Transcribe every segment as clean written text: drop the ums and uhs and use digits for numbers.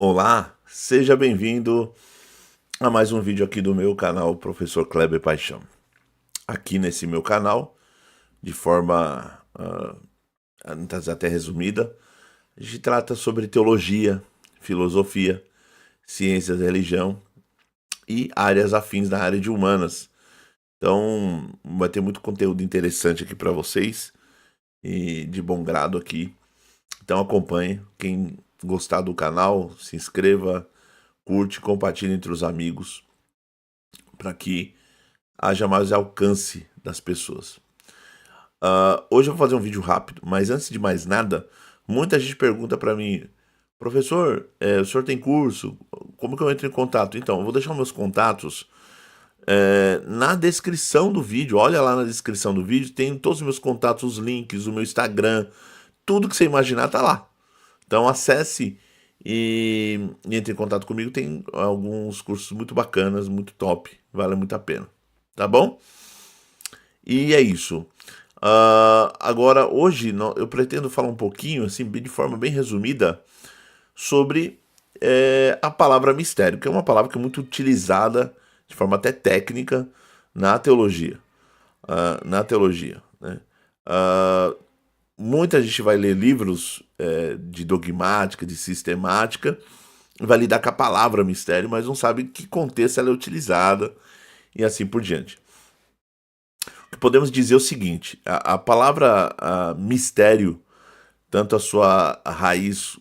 Olá, seja bem-vindo a mais um vídeo aqui do meu canal Professor Kleber Paixão. Aqui nesse meu canal, de forma até resumida, a gente trata sobre teologia, filosofia, ciências, religião e áreas afins na área de humanas. Então, vai ter muito conteúdo interessante aqui para vocês e de bom grado aqui. Então acompanhe. Quem gostar do canal, se inscreva, curte, compartilhe entre os amigos para que haja mais alcance das pessoas. Hoje eu vou fazer um vídeo rápido, mas antes de mais nada, muita gente pergunta para mim, professor, o senhor tem curso? Como que eu entro em contato? Então, eu vou deixar meus contatos na descrição do vídeo. Olha lá na descrição do vídeo, tem todos os meus contatos, os links, o meu Instagram, tudo que você imaginar tá lá. Então acesse e entre em contato comigo. Tem alguns cursos muito bacanas, muito top, vale muito a pena. Tá bom? E é isso. Agora, hoje, eu pretendo falar um pouquinho, assim, de forma bem resumida, sobre a palavra mistério, que é uma palavra que é muito utilizada de forma até técnica na teologia. Né? Ah, Muita gente vai ler livros de dogmática, de sistemática, vai lidar com a palavra mistério, mas não sabe em que contexto ela é utilizada e assim por diante. O que podemos dizer é o seguinte: a palavra mistério, tanto a sua raiz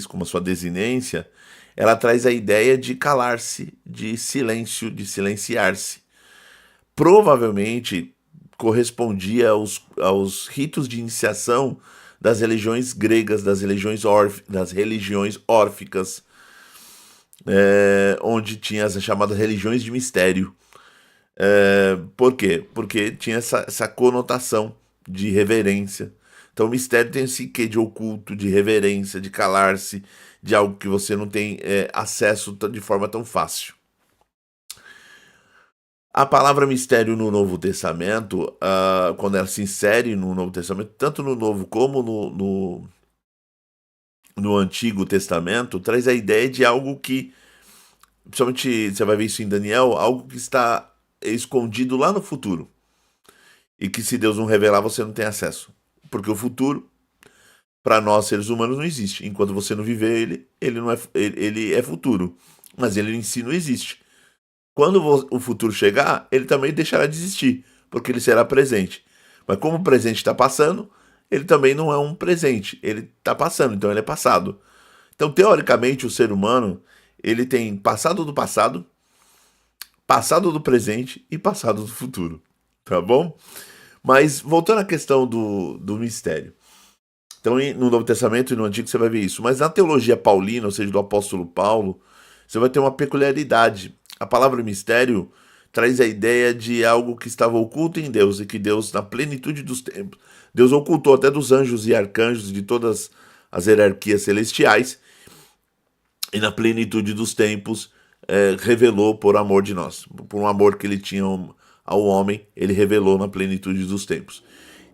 como a sua desinência, ela traz a ideia de calar-se, de silêncio, de silenciar-se. Provavelmente correspondia aos ritos de iniciação das religiões gregas, das religiões órficas, onde tinha as chamadas religiões de mistério. Por quê? Porque tinha essa conotação de reverência. Então o mistério tem esse quê de oculto, de reverência, de calar-se, de algo que você não tem acesso de forma tão fácil. A palavra mistério no Novo Testamento, quando ela se insere no Novo Testamento, tanto no Novo como no Antigo Testamento, traz a ideia de algo que, principalmente você vai ver isso em Daniel, algo que está escondido lá no futuro. E que se Deus não revelar, você não tem acesso. Porque o futuro, para nós seres humanos, não existe. Enquanto você não viver ele, ele é futuro. Mas ele em si não existe. Quando o futuro chegar, ele também deixará de existir, porque ele será presente. Mas como o presente está passando, ele também não é um presente, ele está passando, então ele é passado. Então, teoricamente, o ser humano ele tem passado do presente e passado do futuro, tá bom? Mas voltando à questão do mistério. Então, no Novo Testamento e no Antigo você vai ver isso. Mas na teologia paulina, ou seja, do apóstolo Paulo, você vai ter uma peculiaridade. A palavra mistério traz a ideia de algo que estava oculto em Deus e que Deus, na plenitude dos tempos, Deus ocultou até dos anjos e arcanjos, de todas as hierarquias celestiais, e na plenitude dos tempos revelou por amor de nós, por um amor que ele tinha ao homem, ele revelou na plenitude dos tempos,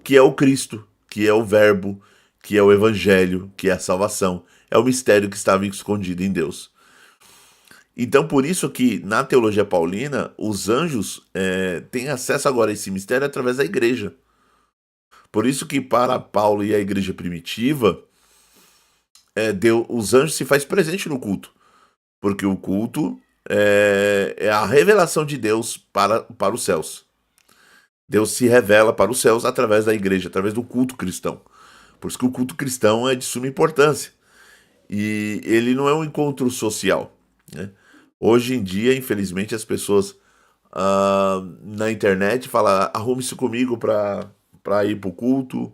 que é o Cristo, que é o Verbo, que é o Evangelho, que é a salvação, é o mistério que estava escondido em Deus. Então, por isso que na teologia paulina, os anjos têm acesso agora a esse mistério através da igreja. Por isso que para Paulo e a igreja primitiva, os anjos se faz presente no culto. Porque o culto é a revelação de Deus para os céus. Deus se revela para os céus através da igreja, através do culto cristão. Por isso que o culto cristão é de suma importância. E ele não é um encontro social, né? Hoje em dia, infelizmente, as pessoas na internet falam: arrume-se comigo para ir para o culto.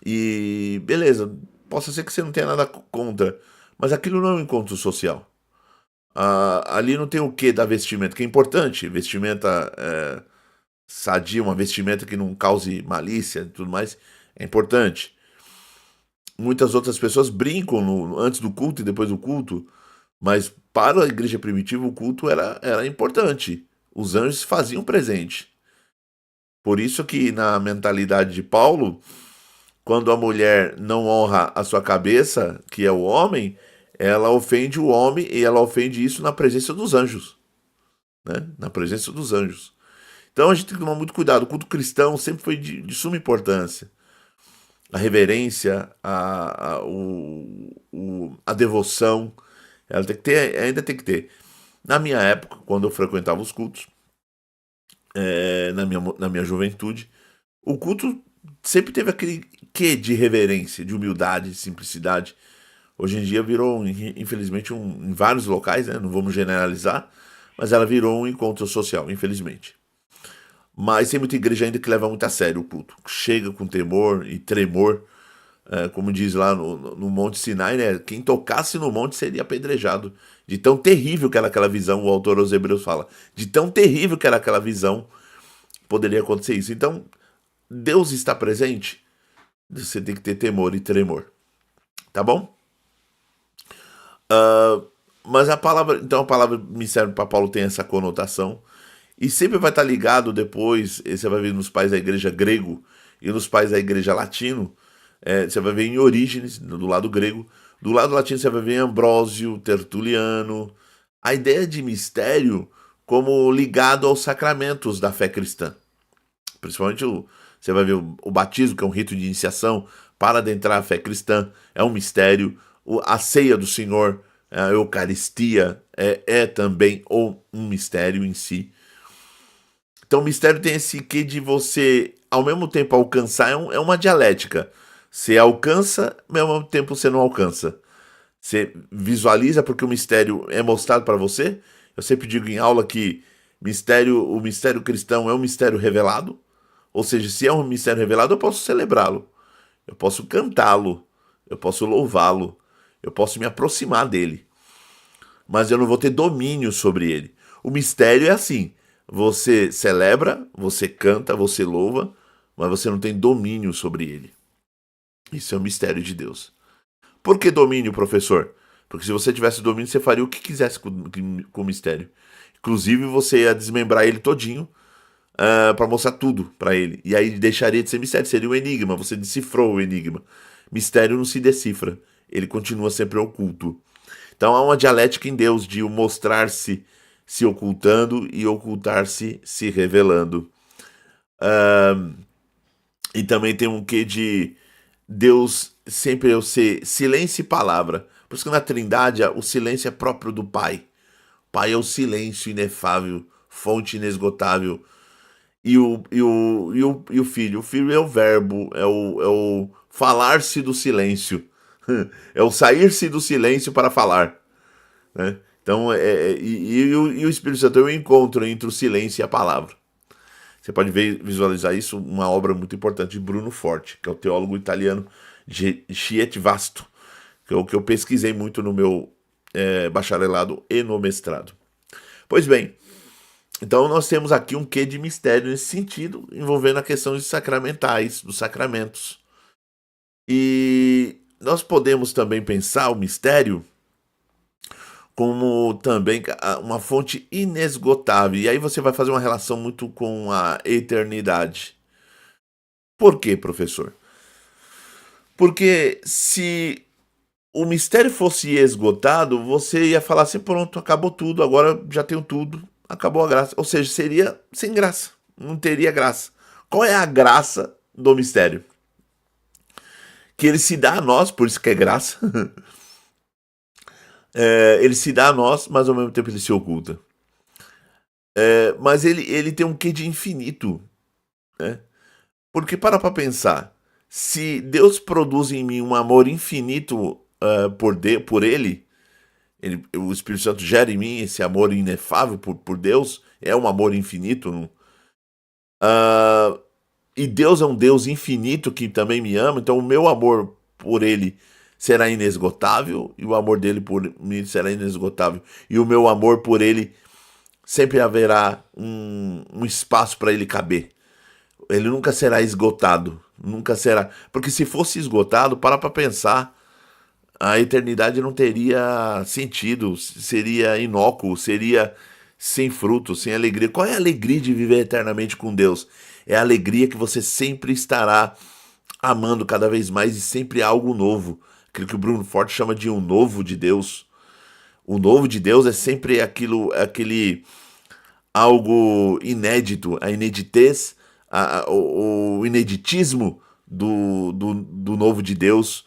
E beleza, possa ser que você não tenha nada contra, mas aquilo não é um encontro social. Ali não tem o que da vestimenta, que é importante. Vestimenta sadia, uma vestimenta que não cause malícia e tudo mais, é importante. Muitas outras pessoas brincam antes do culto e depois do culto, mas para a igreja primitiva o culto era importante. Os anjos se faziam presente. Por isso que na mentalidade de Paulo, quando a mulher não honra a sua cabeça, que é o homem, ela ofende o homem e ela ofende isso na presença dos anjos, né? Na presença dos anjos. Então a gente tem que tomar muito cuidado. O culto cristão sempre foi de suma importância. A reverência, a devoção, ela tem que ter, ainda tem que ter. Na minha época, quando eu frequentava os cultos, na minha juventude, o culto sempre teve aquele quê de reverência, de humildade, de simplicidade. Hoje em dia virou, infelizmente, em vários locais, né? Não vamos generalizar, mas ela virou um encontro social, infelizmente. Mas tem muita igreja ainda que leva muito a sério o culto. Chega com temor e tremor, como diz lá no Monte Sinai, né? Quem tocasse no monte seria apedrejado. De tão terrível que era aquela visão, o autor aos Hebreus fala. De tão terrível que era aquela visão, poderia acontecer isso. Então, Deus está presente, você tem que ter temor e tremor. Tá bom? Mas a palavra ministério para Paulo tem essa conotação. E sempre vai estar ligado depois, você vai ver nos pais da igreja grego e nos pais da igreja latino, você vai ver em Orígenes, do lado grego, do lado latino você vai ver em Ambrósio, Tertuliano, a ideia de mistério como ligado aos sacramentos da fé cristã. Principalmente você vai ver o batismo, que é um rito de iniciação para adentrar a fé cristã, é um mistério. A ceia do Senhor, a Eucaristia, é também um mistério em si. Então o mistério tem esse quê de você, ao mesmo tempo, alcançar, é uma dialética. Você alcança, mas ao mesmo tempo você não alcança. Você visualiza porque o mistério é mostrado para você. Eu sempre digo em aula que o mistério cristão é um mistério revelado. Ou seja, se é um mistério revelado, eu posso celebrá-lo. Eu posso cantá-lo. Eu posso louvá-lo. Eu posso me aproximar dele. Mas eu não vou ter domínio sobre ele. O mistério é assim. Você celebra, você canta, você louva, mas você não tem domínio sobre ele. Isso é o mistério de Deus. Por que domínio, professor? Porque se você tivesse domínio, você faria o que quisesse com o mistério. Inclusive, você ia desmembrar ele todinho para mostrar tudo para ele. E aí deixaria de ser mistério, seria um enigma. Você decifrou o enigma. Mistério não se decifra. Ele continua sempre oculto. Então há uma dialética em Deus de o mostrar-se se ocultando e ocultar-se se revelando. E também tem um quê de Deus sempre eu ser silêncio e palavra. Por isso que na Trindade o silêncio é próprio do Pai. Pai é o silêncio inefável, fonte inesgotável. E o Filho? O Filho é o verbo, é o falar-se do silêncio. É o sair-se do silêncio para falar. Né? Então, e o Espírito Santo é o encontro entre o silêncio e a palavra. Você pode visualizar isso, uma obra muito importante de Bruno Forte, que é o teólogo italiano de Chieti Vasto, que é o que eu pesquisei muito no meu bacharelado e no mestrado. Pois bem, então nós temos aqui um quê de mistério nesse sentido, envolvendo a questão dos sacramentais, dos sacramentos. E nós podemos também pensar o mistério como também uma fonte inesgotável. E aí você vai fazer uma relação muito com a eternidade. Por quê, professor? Porque se o mistério fosse esgotado, você ia falar assim, pronto, acabou tudo, agora já tenho tudo, acabou a graça. Ou seja, seria sem graça, não teria graça. Qual é a graça do mistério? Que ele se dá a nós, por isso que é graça. Ele se dá a nós, mas ao mesmo tempo ele se oculta. Mas ele tem um quê de infinito, né? Porque para pensar, se Deus produz em mim um amor infinito por ele, o Espírito Santo gera em mim esse amor inefável por Deus, é um amor infinito. E Deus é um Deus infinito que também me ama, então o meu amor por ele será inesgotável, e o amor dele por mim será inesgotável, e o meu amor por ele sempre haverá um espaço para ele caber. Ele nunca será esgotado, nunca será. Porque se fosse esgotado, para pensar, a eternidade não teria sentido, seria inócuo, seria sem fruto, sem alegria. Qual é a alegria de viver eternamente com Deus? É a alegria que você sempre estará amando cada vez mais e sempre algo novo. Aquilo que o Bruno Forte chama de um novo de Deus. O novo de Deus é sempre aquele algo inédito, a ineditez, o ineditismo do novo de Deus,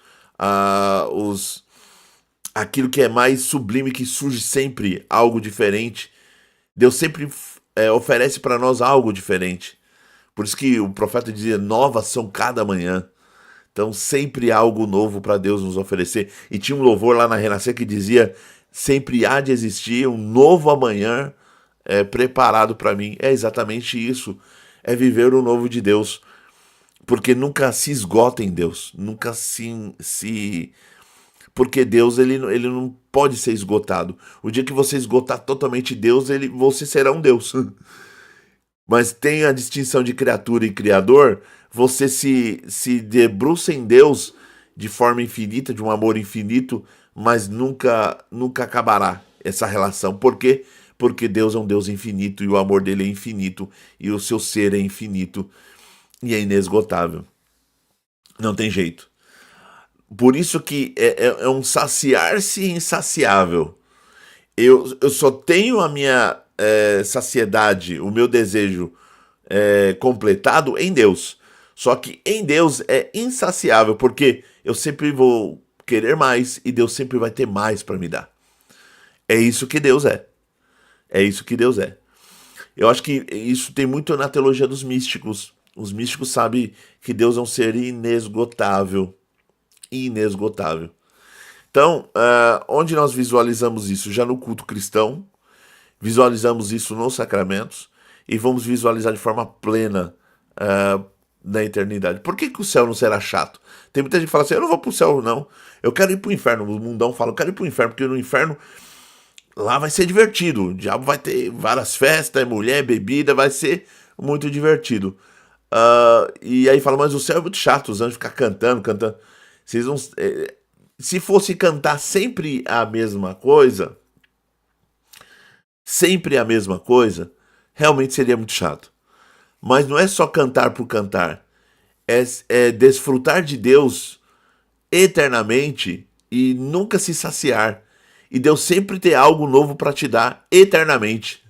aquilo que é mais sublime, que surge sempre algo diferente. Deus sempre oferece para nós algo diferente. Por isso que o profeta dizia: novas são cada manhã. Então sempre há algo novo para Deus nos oferecer. E tinha um louvor lá na Renascer que dizia: sempre há de existir um novo amanhã preparado para mim. É exatamente isso. É viver o novo de Deus. Porque nunca se esgota em Deus. Nunca se porque Deus ele não pode ser esgotado. O dia que você esgotar totalmente Deus, você será um Deus. Mas tem a distinção de criatura e criador, você se debruça em Deus de forma infinita, de um amor infinito, mas nunca acabará essa relação. Por quê? Porque Deus é um Deus infinito e o amor dele é infinito e o seu ser é infinito e é inesgotável. Não tem jeito. Por isso que é um saciar-se insaciável. Eu só tenho a minha saciedade, o meu desejo completado em Deus. Só que em Deus é insaciável, porque eu sempre vou querer mais e Deus sempre vai ter mais para me dar. É isso que Deus é. É isso que Deus é. Eu acho que isso tem muito na teologia dos místicos. Os místicos sabem que Deus é um ser inesgotável. Inesgotável. Então, onde nós visualizamos isso? Já no culto cristão, visualizamos isso nos sacramentos e vamos visualizar de forma plena na eternidade. Por que o céu não será chato? Tem muita gente que fala assim: eu não vou pro céu, não. Eu quero ir pro inferno. O mundão fala: eu quero ir pro inferno, porque no inferno lá vai ser divertido. O diabo vai ter várias festas, mulher, bebida, vai ser muito divertido. E aí fala: mas o céu é muito chato, os anjos ficam cantando, cantando. Vocês não, se fosse cantar sempre a mesma coisa, realmente seria muito chato. Mas não é só cantar por cantar, é desfrutar de Deus eternamente e nunca se saciar. E Deus sempre ter algo novo para te dar eternamente.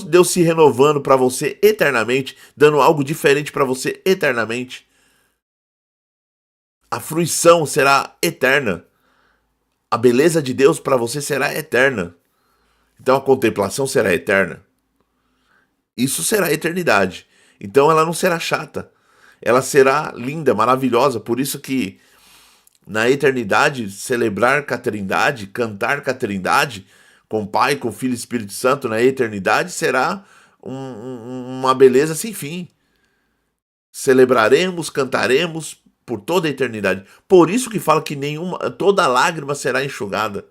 Deus se renovando para você eternamente, dando algo diferente para você eternamente. A fruição será eterna. A beleza de Deus para você será eterna. Então a contemplação será eterna. Isso será eternidade. Então ela não será chata. Ela será linda, maravilhosa. Por isso que na eternidade, celebrar com a Trindade, cantar com a Trindade, com Pai, com Filho e Espírito Santo, na eternidade, será uma beleza sem fim. Celebraremos, cantaremos por toda a eternidade. Por isso que fala que toda lágrima será enxugada.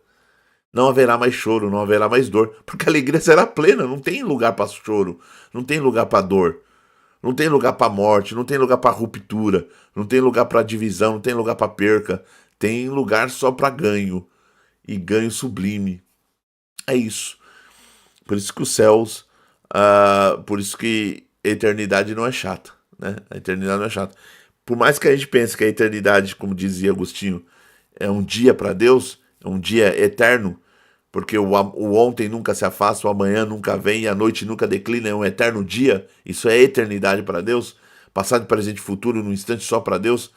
Não haverá mais choro, não haverá mais dor, porque a alegria será plena, não tem lugar para choro, não tem lugar para dor, não tem lugar para morte, não tem lugar para ruptura, não tem lugar para divisão, não tem lugar para perca, tem lugar só para ganho, e ganho sublime. É isso. Por isso que os céus, por isso que a eternidade não é chata, né? A eternidade não é chata. Por mais que a gente pense que a eternidade, como dizia Agostinho, é um dia para Deus, é um dia eterno, porque o ontem nunca se afasta, o amanhã nunca vem e a noite nunca declina, é um eterno dia. Isso é eternidade para Deus, passado, presente e futuro, num instante só para Deus.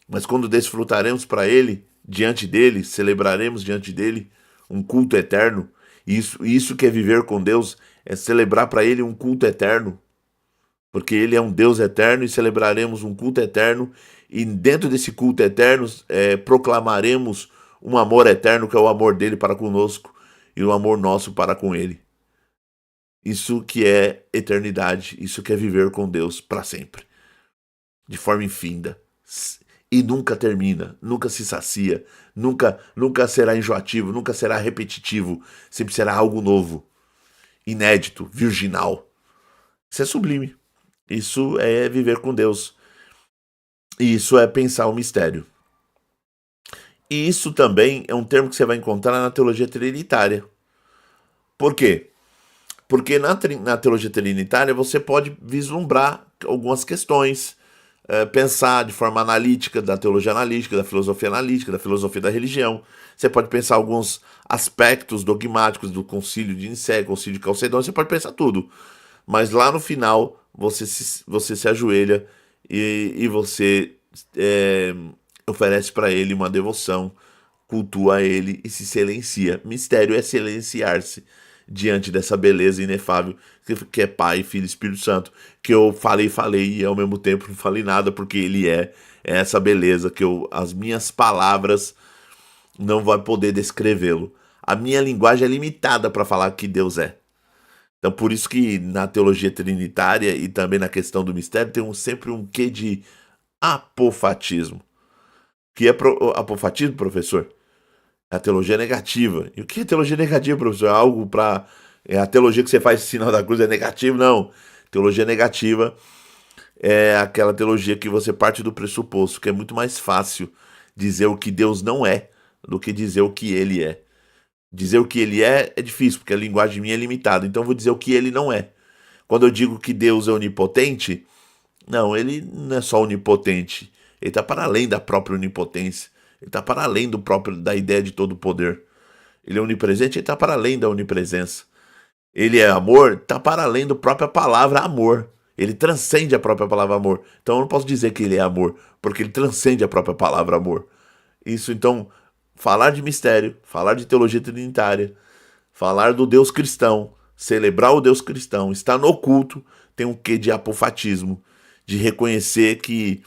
Mas quando desfrutaremos para Ele, diante dEle, celebraremos diante dEle um culto eterno. Isso que é viver com Deus, é celebrar para Ele um culto eterno. Porque Ele é um Deus eterno e celebraremos um culto eterno. E dentro desse culto eterno, proclamaremos um amor eterno, que é o amor dele para conosco e o amor nosso para com ele. Isso que é eternidade, isso que é viver com Deus para sempre, de forma infinda. E nunca termina, nunca se sacia, nunca será enjoativo, nunca será repetitivo, sempre será algo novo, inédito, virginal. Isso é sublime. Isso é viver com Deus. E isso é pensar o mistério. E isso também é um termo que você vai encontrar na teologia trinitária. Por quê? Porque na teologia trinitária você pode vislumbrar algumas questões. pensar de forma analítica, da teologia analítica, da filosofia da religião. Você pode pensar alguns aspectos dogmáticos do concílio de Nicéia, concílio de Calcedônia, você pode pensar tudo. Mas lá no final, você se ajoelha e você oferece para ele uma devoção, cultua ele e se silencia. Mistério é silenciar-se diante dessa beleza inefável que é Pai, Filho e Espírito Santo, que eu falei e ao mesmo tempo não falei nada, porque ele é essa beleza que as minhas palavras não vão poder descrevê-lo. A minha linguagem é limitada para falar que Deus é. Então por isso que na teologia trinitária e também na questão do mistério tem sempre um quê de apofatismo. Que é apofatismo, professor? É a teologia negativa. E o que é teologia negativa, professor? É algo para... a teologia que você faz sinal da cruz é negativo? Não. Teologia negativa é aquela teologia que você parte do pressuposto que é muito mais fácil dizer o que Deus não é do que dizer o que ele é. Dizer o que ele é difícil, porque a linguagem minha é limitada. Então eu vou dizer o que ele não é. Quando eu digo que Deus é onipotente, não, ele não é só onipotente. Ele está para além da própria onipotência. Ele está para além da ideia de todo poder. Ele é onipresente, ele está para além da onipresença. Ele é amor, está para além da própria palavra amor. Ele transcende a própria palavra amor. Então eu não posso dizer que ele é amor, porque ele transcende a própria palavra amor. Isso, então, falar de mistério, falar de teologia trinitária, falar do Deus cristão, celebrar o Deus cristão, estar no culto, tem um quê de apofatismo, de reconhecer que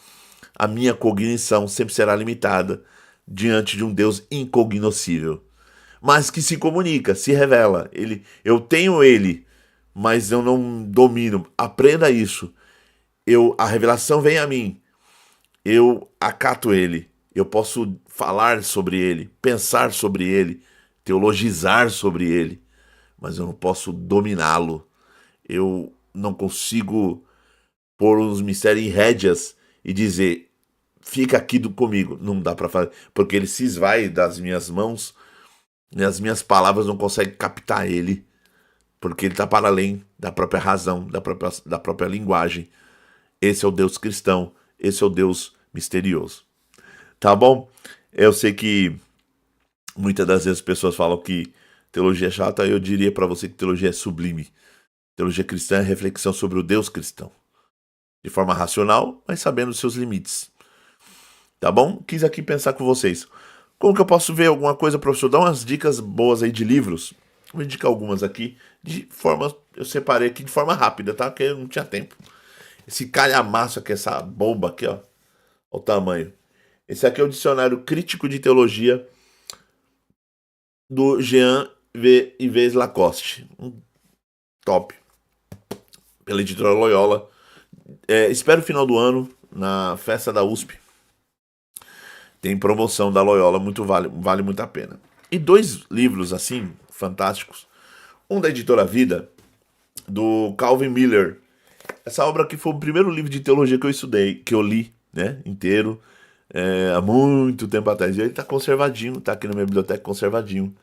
a minha cognição sempre será limitada diante de um Deus incognoscível, mas que se comunica, se revela. Eu tenho ele, mas eu não domino. Aprenda isso. A revelação vem a mim. Eu acato ele. Eu posso falar sobre ele, pensar sobre ele, teologizar sobre ele, mas eu não posso dominá-lo. Eu não consigo pôr os mistérios em rédeas e dizer, fica aqui comigo. Não dá para fazer, porque ele se esvai das minhas mãos e as minhas palavras não conseguem captar ele, porque ele está para além da própria razão, da própria linguagem. Esse é o Deus cristão, esse é o Deus misterioso. Tá bom? Eu sei que muitas das vezes as pessoas falam que teologia é chata, eu diria para você que teologia é sublime. Teologia cristã é reflexão sobre o Deus cristão. De forma racional, mas sabendo os seus limites. Tá bom? Quis aqui pensar com vocês. Como que eu posso ver alguma coisa, professor? Dá umas dicas boas aí de livros. Vou indicar algumas aqui. Eu separei aqui de forma rápida, tá? Porque eu não tinha tempo. Esse calhamaço aqui, essa bomba aqui, ó. Olha o tamanho. Esse aqui é o Dicionário Crítico de Teologia do Jean Yves Lacoste. Top. Pela editora Loyola. Espero o final do ano, na festa da USP. Tem promoção da Loyola, vale muito a pena. E 2 livros, assim, fantásticos. Um da editora Vida, do Calvin Miller. Essa obra aqui foi o primeiro livro de teologia que eu estudei, que eu li, né, inteiro, há muito tempo atrás. E ele tá conservadinho, tá aqui na minha biblioteca conservadinho.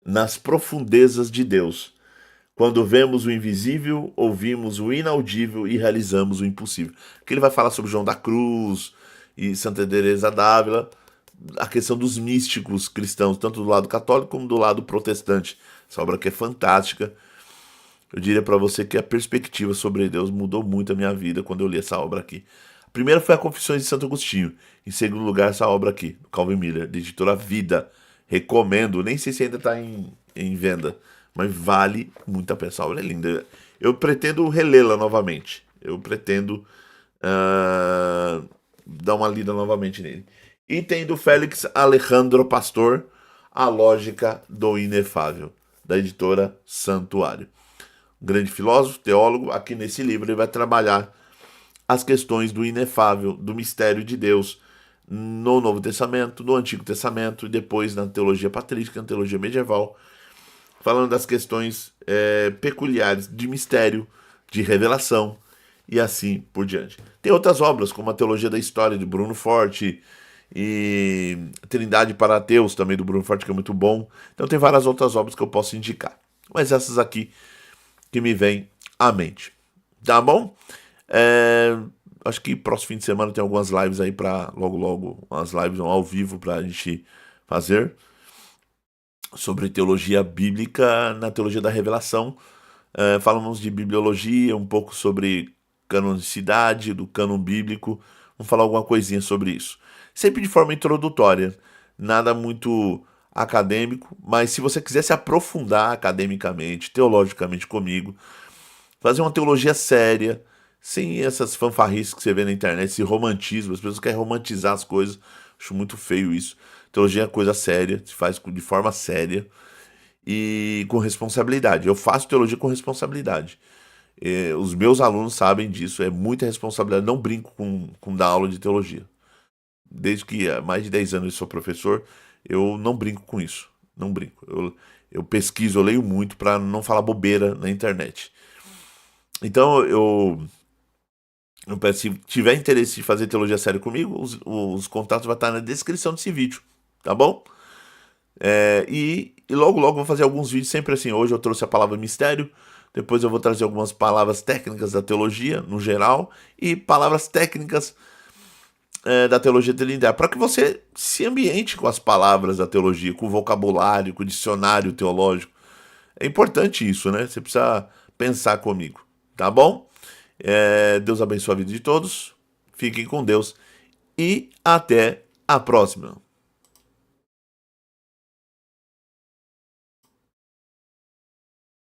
Nas profundezas de Deus. Quando vemos o invisível, ouvimos o inaudível e realizamos o impossível. Aqui ele vai falar sobre João da Cruz e Santa Teresa d'Ávila, a questão dos místicos cristãos, tanto do lado católico como do lado protestante. Essa obra aqui é fantástica. Eu diria para você que a perspectiva sobre Deus mudou muito a minha vida quando eu li essa obra aqui. A primeira foi a Confissões de Santo Agostinho. Em segundo lugar, essa obra aqui, do Calvin Miller, da editora Vida. Recomendo, nem sei se ainda está em venda, mas vale muito a pena. Essa obra é linda. Eu pretendo relê-la novamente. Eu pretendo dar uma lida novamente nele. E tem do Félix Alejandro Pastor, A Lógica do Inefável, da editora Santuário. Um grande filósofo, teólogo. Aqui nesse livro ele vai trabalhar as questões do inefável, do mistério de Deus no Novo Testamento, no Antigo Testamento e depois na teologia patrística, na teologia medieval, falando das questões peculiares de mistério, de revelação e assim por diante. Tem outras obras, como a Teologia da História, de Bruno Forte, e Trindade para Ateus, também do Bruno Forte, que é muito bom. Então tem várias outras obras que eu posso indicar, mas essas aqui que me vêm à mente. Tá bom? acho que próximo fim de semana tem algumas lives aí para logo, umas lives ao vivo para a gente fazer sobre teologia bíblica na teologia da revelação. Falamos de bibliologia, um pouco sobre canonicidade, do cânon bíblico. Vamos falar alguma coisinha sobre isso. Sempre de forma introdutória, nada muito acadêmico, mas se você quiser se aprofundar academicamente, teologicamente comigo, fazer uma teologia séria, sem essas fanfarrices que você vê na internet, esse romantismo, as pessoas querem romantizar as coisas, acho muito feio isso. Teologia é coisa séria, se faz de forma séria e com responsabilidade. Eu faço teologia com responsabilidade. Os meus alunos sabem disso, é muita responsabilidade. Não brinco com dar aula de teologia. Desde que há mais de 10 anos eu sou professor, eu não brinco com isso. Não brinco. Eu pesquiso, eu leio muito para não falar bobeira na internet. Então eu peço, se tiver interesse em fazer teologia séria comigo, os contatos vão estar na descrição desse vídeo, tá bom? E logo vou fazer alguns vídeos sempre assim. Hoje eu trouxe a palavra mistério, depois eu vou trazer algumas palavras técnicas da teologia no geral e palavras técnicas da teologia trinitária, para que você se ambiente com as palavras da teologia, com o vocabulário, com o dicionário teológico. É importante isso, né? Você precisa pensar comigo, tá bom? Deus abençoe a vida de todos, fiquem com Deus e até a próxima.